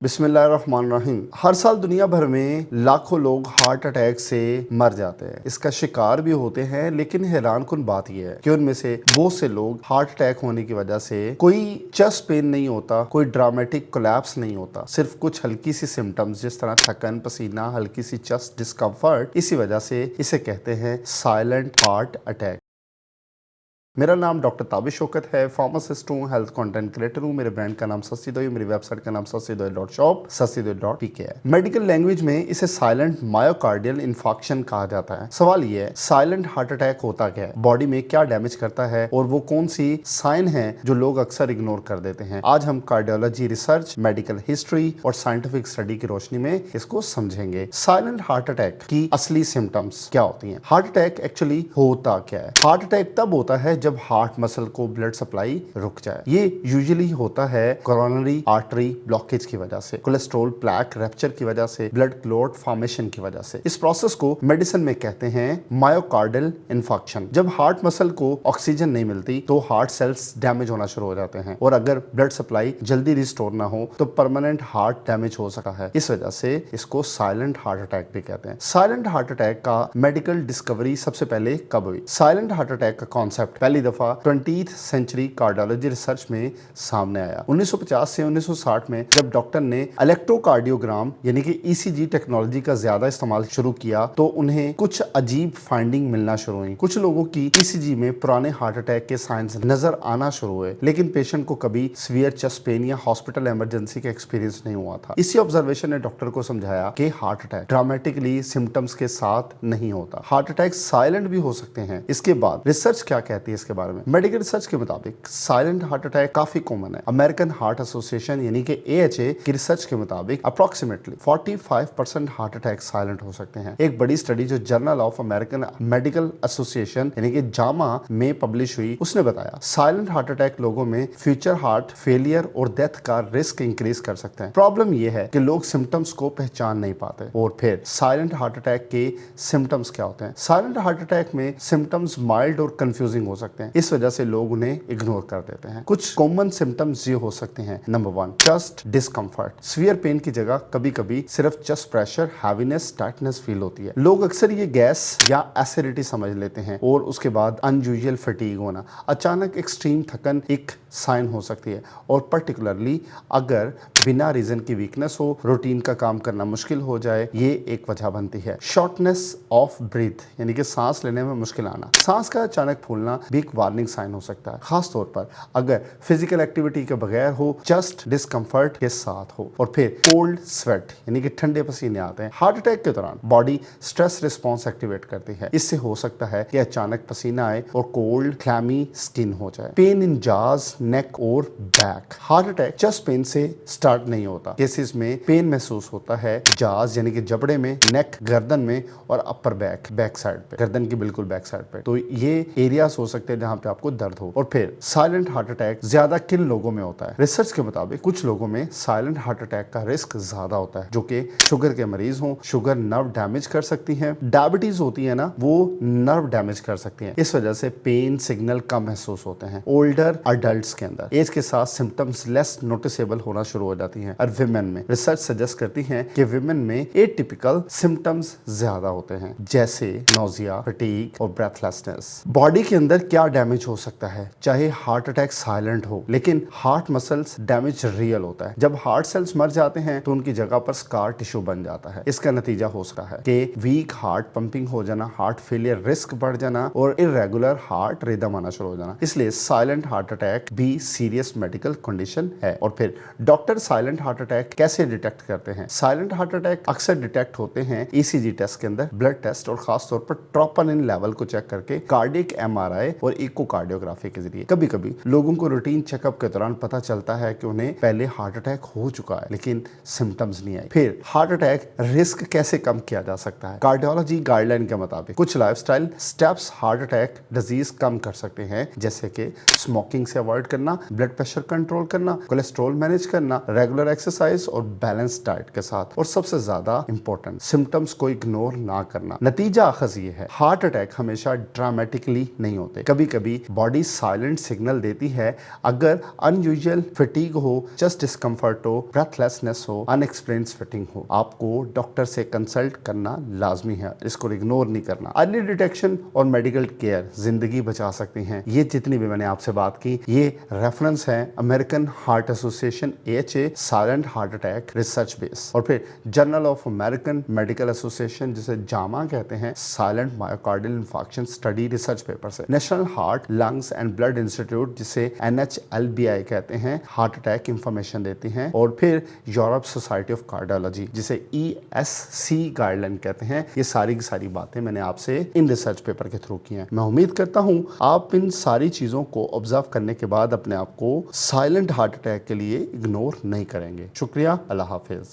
बिस्मिल्लाहिर्रहमानिर्रहीम। हर साल दुनिया भर में लाखों लोग हार्ट अटैक से मर जाते हैं। इसका शिकार भी होते हैं, लेकिन हैरानकुन बात यह है कि उनमें से बहुत से लोग हार्ट अटैक होने की वजह से कोई चेस्ट पेन नहीं होता, कोई ड्रामेटिक कोलैप्स नहीं होता, सिर्फ कुछ हल्की सी सिम्टम्स जिस तरह थकन, पसीना, हल्की सी चेस्ट डिस्कम्फर्ट, इसी वजह से इसे कहते हैं साइलेंट हार्ट अटैक। मेरा नाम डॉक्टर ताबिश शौकत है, फार्मासिस्ट हूँ, हेल्थ कंटेंट क्रिएटर हूँ। मेरे ब्रांड का नाम सस्ती मेरी वेबसाइट का नाम sasidoy.shop sasidoy.pk है। मेडिकल लैंग्वेज में इसे साइलेंट मायोकार्डियल इन्फाक्शन कहा जाता है। सवाल ये है, साइलेंट हार्ट अटैक होता क्या है, बॉडी में क्या डैमेज करता है और वो कौन सी साइन है जो लोग अक्सर इग्नोर कर देते हैं। आज हम कार्डियोलॉजी रिसर्च, मेडिकल हिस्ट्री और साइंटिफिक स्टडी की रोशनी में इसको समझेंगे। साइलेंट हार्ट अटैक की असली सिम्टम्स क्या होती हैं? हार्ट अटैक एक्चुअली होता क्या है? हार्ट अटैक तब होता है जब हार्ट मसल को ब्लड सप्लाई रुक जाए। ये यूजुअली होता है कोरोनरी आर्टरी ब्लॉकेज की वजह से, कोलेस्ट्रॉल प्लैक रप्चर की वजह से, ब्लड क्लॉट फॉर्मेशन की वजह से। इस प्रोसेस को मेडिसिन में कहते हैं मायोकार्डियल इन्फाक्शन। जब हार्ट मसल को ऑक्सीजन नहीं मिलती तो हार्ट सेल्स डैमेज होना शुरू हो जाते हैं, और अगर ब्लड सप्लाई जल्दी रिस्टोर ना हो तो परमानेंट हार्ट डैमेज हो सकता है। इस वजह से इसको साइलेंट हार्ट अटैक भी कहते हैं। साइलेंट हार्ट अटैक का मेडिकल डिस्कवरी सबसे पहले कब हुई? साइलेंट हार्ट अटैक का कॉन्सेप्ट पहली दफा 20th सेंचुरी कार्डियोलॉजी रिसर्च में सामने आया। 1950 से 1960 में जब डॉक्टर ने इलेक्ट्रोकार्डियोग्राम यानी कि ईसीजी टेक्नोलॉजी का ज्यादा इस्तेमाल शुरू किया तो उन्हें कुछ अजीब फाइंडिंग मिलना शुरू हुई। कुछ लोगों की ईसीजी में पुराने हार्ट अटैक के साइंस नजर आना शुरू हुए, लेकिन पेशेंट को कभी सीवियर चेस्ट पेन या हॉस्पिटल इमरजेंसी का एक्सपीरियंस नहीं हुआ था। इसी ऑब्जर्वेशन ने डॉक्टर को समझाया कि हार्ट अटैक ड्रामेटिकली सिम्टम्स के साथ नहीं होता, हार्ट अटैक साइलेंट भी हो सकते हैं। इसके बाद रिसर्च क्या कहती है इसके बारे में? मेडिकल रिसर्च के मुताबिक साइलेंट हार्ट अटैक काफी कॉमन है। अमेरिकन हार्ट एसोसिएशन यानी कि AHA की रिसर्च के मुताबिक अप्रोक्सीमेटली 45% हार्ट अटैक साइलेंट हो सकते हैं। एक बड़ी स्टडी जो journal of American medical association यानी कि जामा में पब्लिश हुई, उसने बताया साइलेंट हार्ट अटैक लोगों में फ्यूचर हार्ट फेलियर और डेथ का रिस्क इंक्रीज कर सकते हैं। प्रॉब्लम यह है कि लोग सिम्टम्स को पहचान नहीं पाते। और फिर साइलेंट हार्ट अटैक के सिम्टम्स क्या होते हैं? साइलेंट हार्ट अटैक में सिम्टम्स माइल्ड और कंफ्यूजिंग हो सकते हैं। इस वजह से लोग उन्हें इग्नोर कर देते हैं। कुछ कॉमन सिम्टम्स ये हो सकते हैं। Number 1, chest discomfort. Severe pain की जगह कभी कभी सिर्फ chest pressure, heaviness, tightness feel होती है। लोग अक्सर ये गैस या एसिडिटी समझ लेते हैं। और उसके बाद अनयूजुअल फटीग होना, अचानक एक्सट्रीम थकन एक साइन हो सकती है। और पर्टिकुलरली अगर बिना रीजन की वीकनेस हो, रूटीन का काम करना मुश्किल हो जाए, ये एक वजह बनती है। शॉर्टनेस ऑफ ब्रीथ यानी कि सांस लेने में मुश्किल आना, सांस का अचानक फूलना भी एक वार्निंग साइन हो सकता है, खास तौर पर अगर फिजिकल एक्टिविटी के बगैर हो, चेस्ट डिस्कम्फर्ट के साथ हो। और फिर कोल्ड स्वेट यानी कि ठंडे पसीने आते हैं। हार्ट अटैक के दौरान बॉडी स्ट्रेस रिस्पॉन्स एक्टिवेट करती है। इससे हो सकता है कि अचानक पसीना आए और कोल्ड क्लैमी स्किन हो जाए। पेन इन जाज, नेक और back. Heart attack chest pain से स्टार्ट नहीं होता। केसेस में पेन महसूस होता है जाज यानी कि जबड़े में, नेक गर्दन में, और अपर बैक साइड पे, गर्दन की बिल्कुल बैक साइड पे। तो ये एरियाज हो सकते हैं जहां पे आपको दर्द हो। और फिर साइलेंट हार्ट अटैक ज्यादा किन लोगों में होता है? रिसर्च के मुताबिक कुछ लोगों में साइलेंट हार्ट अटैक का रिस्क ज्यादा होता है, जो कि शुगर के मरीज हों। शुगर नर्व डैमेज कर सकती है। डायबिटीज होती है ना, वो नर्व डैमेज कर सकती है। इस वजह से पेन सिग्नल कम महसूस होते हैं। ओल्डर अडल्ट के अंदर एज के साथ सिम्टम्स लेस नोटिसेबल होना शुरू हो जाती हैं। और विमेन में रिसर्च सजेस्ट करती है कि विमेन में एटिपिकल सिम्टम्स ज्यादा होते हैं, जैसे नोजिया, फटीग और ब्रेथलेसनेस। बॉडी के अंदर क्या डैमेज हो सकता है? चाहे हार्ट अटैक साइलेंट हो, लेकिन हार्ट मसल्स डैमेज रियल होता है। जब हार्ट सेल्स मर जाते हैं तो उनकी जगह पर स्कार टिश्यू बन जाता है। इसका नतीजा हो सकता है कि वीक हार्ट पंपिंग हो जाना, हार्ट फेलियर रिस्क बढ़ जाना और इरेगुलर हार्ट रिदम आना शुरू हो जाना। इसलिए साइलेंट हार्ट अटैक भी सीरियस मेडिकल कंडीशन है। और फिर डॉक्टर साइलेंट हार्ट अटैक कैसे डिटेक्ट करते हैं? साइलेंट हार्ट अटैक अक्सर डिटेक्ट होते हैं ईसीजी टेस्ट के अंदर, ब्लड टेस्ट और खास तौर पर ट्रोपोनिन लेवल को चेक करके, कार्डियक MRI और इकोकार्डियोग्राफी के जरिए। कभी कभी लोगों को रूटीन चेकअप के दौरान पता चलता है कि उन्हें पहले हार्ट अटैक हो चुका है, लेकिन सिम्टम्स नहीं आए। फिर हार्ट अटैक रिस्क कैसे कम किया जा सकता है? कार्डियोलॉजी गाइडलाइन के मुताबिक कुछ lifestyle steps heart attack disease कम कर सकते हैं, जैसे कि स्मोकिंग से अवॉइड करना, ब्लड प्रेशर कंट्रोल करना, कोलेस्ट्रॉल मैनेज करना, रेगुलर एक्सरसाइज और बैलेंस डाइट के साथ। और सबसे ज्यादा इंपॉर्टेंट, सिम्टम्स को इग्नोर ना करना। नतीजा आखिर ये है, हार्ट अटैक हमेशा ड्रामेटिकली नहीं होते। कभी कभी बॉडी साइलेंट सिग्नल देती है अगर अनयूजुअल फटीग हो, चेस्ट डिस्कम्फर्ट हो, ब्रेथलेसनेस हो, अनएक्सप्लेन्ड स्वेटिंग हो। आपको डॉक्टर से कंसल्ट करना लाजमी है, इसको इग्नोर नहीं करना। अर्ली डिटेक्शन और मेडिकल केयर जिंदगी बचा सकती हैं। ये जितनी भी मैंने आपसे बात की ये रेफरेंस है American heart association AHA silent heart attack research base, और फिर journal of American medical association जिसे जामा कहते हैं silent myocardial infarction study research paper से, national heart lungs and blood institute जिसे NHLBI कहते हैं हार्ट अटैक इंफॉर्मेशन देती हैं, और फिर यूरोप सोसाइटी ऑफ कार्डियोलॉजी जिसे ESC गाइडलाइन कहते हैं। ये सारी की सारी बातें मैंने आपसे इन रिसर्च पेपर के थ्रू की हैं। मैं उम्मीद करता हूं आप इन सारी चीजों को ऑब्जर्व करने के बाद अपने आप को साइलेंट हार्ट अटैक के लिए इग्नोर नहीं करेंगे। शुक्रिया, अल्लाह हाफिज।